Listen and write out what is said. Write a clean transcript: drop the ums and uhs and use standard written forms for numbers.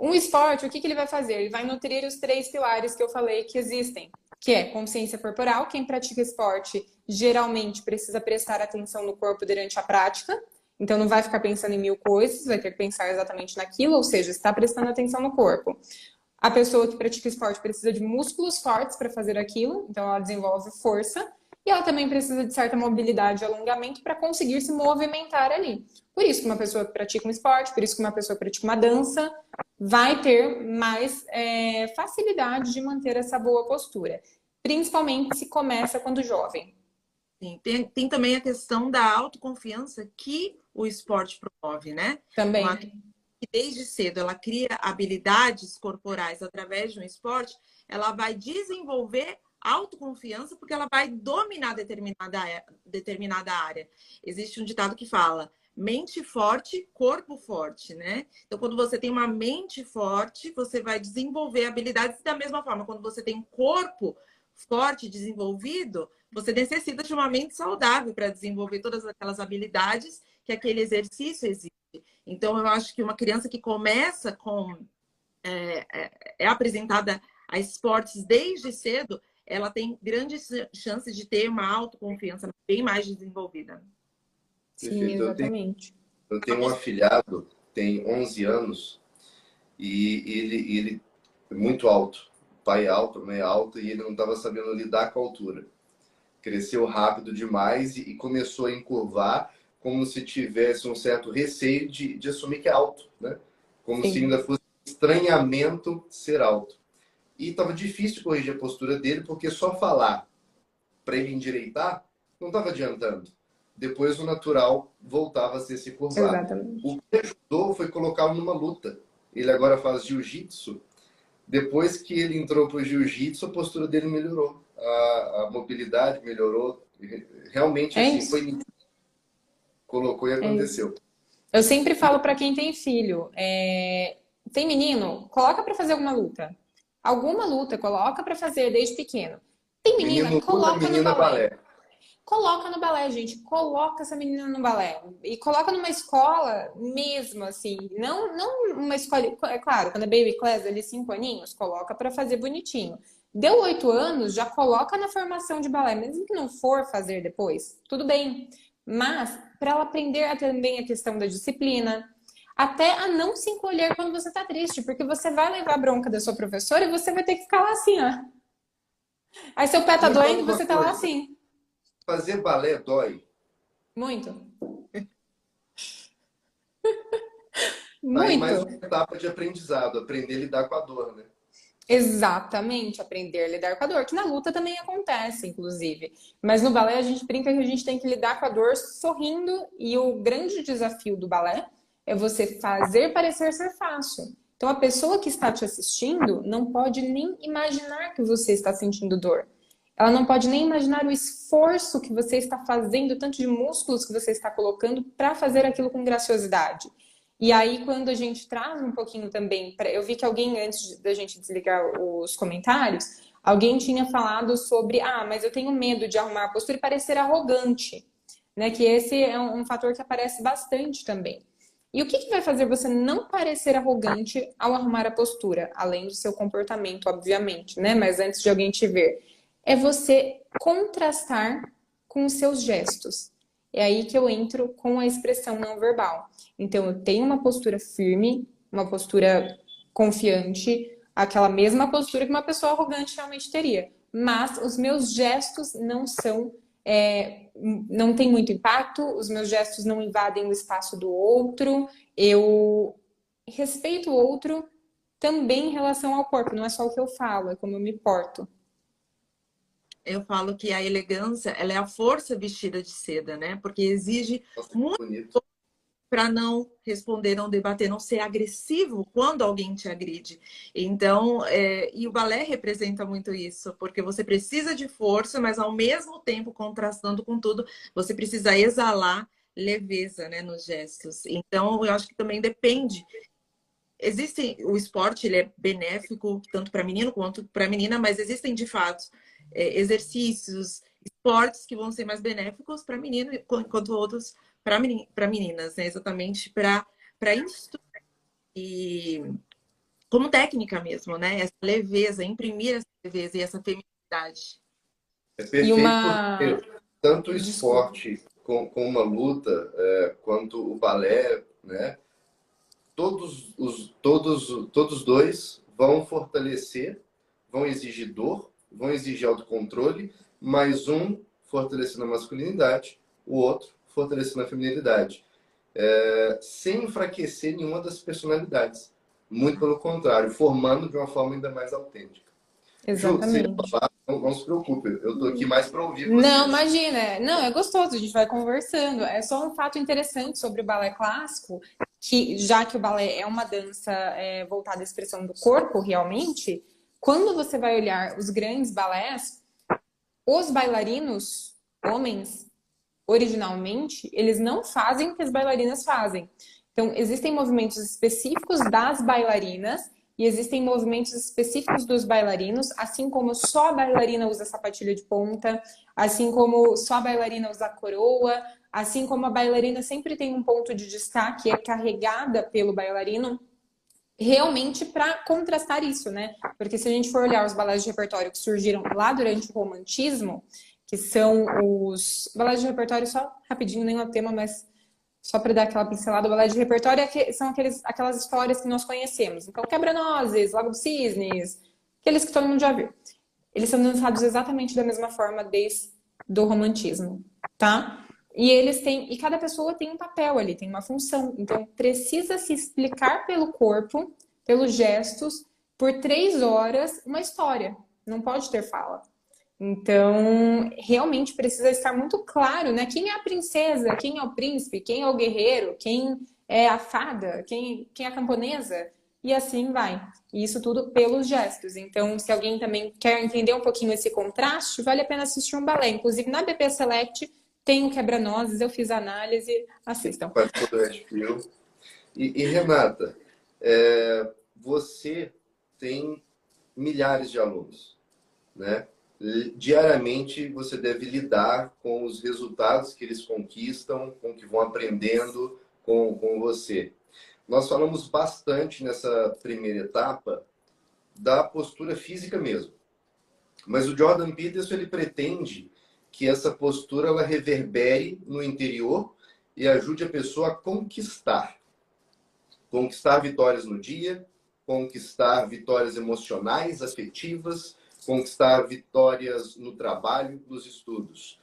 Um esporte, o que ele vai fazer? Ele vai nutrir os 3 pilares que eu falei que existem, que é consciência corporal. Quem pratica esporte geralmente precisa prestar atenção no corpo durante a prática, então não vai ficar pensando em 1000 coisas, vai ter que pensar exatamente naquilo, ou seja, está prestando atenção no corpo. A pessoa que pratica esporte precisa de músculos fortes para fazer aquilo, então ela desenvolve força. E ela também precisa de certa mobilidade e alongamento para conseguir se movimentar ali. Por isso que uma pessoa que pratica um esporte, por isso que uma pessoa que pratica uma dança, vai ter mais facilidade de manter essa boa postura. Principalmente se começa quando jovem. Sim, tem também a questão da autoconfiança que o esporte promove, né? Também. Uma que desde cedo ela cria habilidades corporais através de um esporte, ela vai desenvolver autoconfiança porque ela vai dominar determinada área. Existe um ditado que fala: mente forte, corpo forte, né? Então, quando você tem uma mente forte, você vai desenvolver habilidades da mesma forma. Quando você tem um corpo forte, desenvolvido, você necessita de uma mente saudável para desenvolver todas aquelas habilidades que aquele exercício exige. Então, eu acho que uma criança que começa com... é apresentada a esportes desde cedo, ela tem grandes chances de ter uma autoconfiança bem mais desenvolvida. Sim, exatamente. Eu tenho um afilhado, tem 11 anos, e ele é muito alto. O pai é alto, a mãe é alta, e ele não estava sabendo lidar com a altura. Cresceu rápido demais e começou a encurvar como se tivesse um certo receio de assumir que é alto, né? Como Sim. se ainda fosse estranhamento ser alto. E estava difícil corrigir a postura dele, porque só falar para ele endireitar não estava adiantando. Depois o natural voltava a ser se curvar. Exatamente. O que ajudou foi colocá-lo numa luta. Ele agora faz jiu-jitsu. Depois que ele entrou para o jiu-jitsu, a postura dele melhorou. A mobilidade melhorou. Realmente, assim, Isso. foi... Colocou e aconteceu. Eu sempre falo para quem tem filho, tem menino, coloca para fazer alguma luta. Alguma luta, coloca para fazer desde pequeno. Tem menina, Menino luta, coloca no menina balé. Coloca no balé, gente. Coloca essa menina no balé. E coloca numa escola mesmo, assim. Não uma escola... É claro, quando é baby class, ali 5 aninhos, coloca para fazer bonitinho. Deu 8 anos, já coloca na formação de balé. Mesmo que não for fazer depois, tudo bem. Mas, para ela aprender também a questão da disciplina, até a não se encolher quando você tá triste, porque você vai levar a bronca da sua professora e você vai ter que ficar lá assim, ó. Aí seu pé tá Me fala doendo e uma você tá lá coisa. assim. Fazer balé dói? Muito. Tá aí mais Muito. uma etapa de aprendizado. Aprender a lidar com a dor, né? Exatamente, aprender a lidar com a dor, que na luta também acontece, inclusive. Mas no balé a gente brinca que a gente tem que lidar com a dor sorrindo, e o grande desafio do balé é você fazer parecer ser fácil. Então a pessoa que está te assistindo não pode nem imaginar que você está sentindo dor. Ela não pode nem imaginar o esforço que você está fazendo, tanto de músculos que você está colocando para fazer aquilo com graciosidade. E aí, quando a gente traz um pouquinho também, eu vi que alguém, antes da gente desligar os comentários, alguém tinha falado sobre, mas eu tenho medo de arrumar a postura e parecer arrogante, né? Que esse é um fator que aparece bastante também. E o que vai fazer você não parecer arrogante ao arrumar a postura? Além do seu comportamento, obviamente, né? Mas antes de alguém te ver, é você contrastar com os seus gestos. É aí que eu entro com a expressão não verbal. Então, eu tenho uma postura firme, uma postura confiante, aquela mesma postura que uma pessoa arrogante realmente teria. Mas os meus gestos não são, não tem muito impacto, os meus gestos não invadem o espaço do outro, eu respeito o outro também em relação ao corpo, não é só o que eu falo, é como eu me porto. Eu falo que a elegância, ela é a força vestida de seda, né? Porque exige Nossa, que muito bonito. para não responder, não debater, não ser agressivo quando alguém te agride. Então, e o balé representa muito isso, porque você precisa de força, mas ao mesmo tempo, contrastando com tudo, você precisa exalar leveza, né, nos gestos. Então, eu acho que também depende. O esporte, ele é benéfico tanto para menino quanto para menina, mas existem de fato exercícios, esportes que vão ser mais benéficos para menino, enquanto outros para meninas, né? Exatamente para instruir. como técnica mesmo, né? Essa leveza, imprimir essa leveza e essa feminilidade. É E perfeito uma. porque tanto o Desculpa. esporte com uma luta, quanto o balé, né? Todos dois vão fortalecer, vão exigir dor, vão exigir autocontrole, mas um fortalecendo a masculinidade, o outro fortalecendo a feminilidade, sem enfraquecer nenhuma das personalidades. Muito pelo contrário, formando de uma forma ainda mais autêntica. Ju, você ia Exatamente. falar? Não se preocupe, eu estou aqui mais para ouvir Não, vocês. imagina. Não, é gostoso, a gente vai conversando. É só um fato interessante sobre o balé clássico, que já que o balé é uma dança voltada à expressão do corpo, realmente, quando você vai olhar os grandes balés, os bailarinos, homens, originalmente, eles não fazem o que as bailarinas fazem. Então, existem movimentos específicos das bailarinas e existem movimentos específicos dos bailarinos, assim como só a bailarina usa sapatilha de ponta, assim como só a bailarina usa coroa, assim como a bailarina sempre tem um ponto de destaque, é carregada pelo bailarino, realmente para contrastar isso, né? Porque se a gente for olhar os balés de repertório que surgiram lá durante o romantismo, que são os balés de repertório, só rapidinho, nem é o tema, mas só para dar aquela pincelada, o balé de repertório são aquelas histórias que nós conhecemos. Então, Quebra-Nozes, Lago dos Cisnes, aqueles que todo mundo já viu. Eles são dançados exatamente da mesma forma desde o romantismo, tá? E cada pessoa tem um papel ali, tem uma função. Então, precisa se explicar pelo corpo, pelos gestos, por 3 horas, uma história. Não pode ter fala. Então, realmente precisa estar muito claro, né? Quem é a princesa, quem é o príncipe, quem é o guerreiro, quem é a fada, quem é a camponesa, e assim vai. E isso tudo pelos gestos. Então, se alguém também quer entender um pouquinho esse contraste, vale a pena assistir um balé. Inclusive, na BP Select tem o Quebra-Nozes, eu fiz análise, assistam. Participou do Red Pill. E Renata, você tem milhares de alunos, né? Diariamente você deve lidar com os resultados que eles conquistam, com o que vão aprendendo com você. Nós falamos bastante nessa primeira etapa da postura física mesmo. Mas o Jordan Peterson ele pretende que essa postura ela reverbere no interior e ajude a pessoa a conquistar. Conquistar vitórias no dia, conquistar vitórias emocionais, afetivas, conquistar vitórias no trabalho, nos estudos.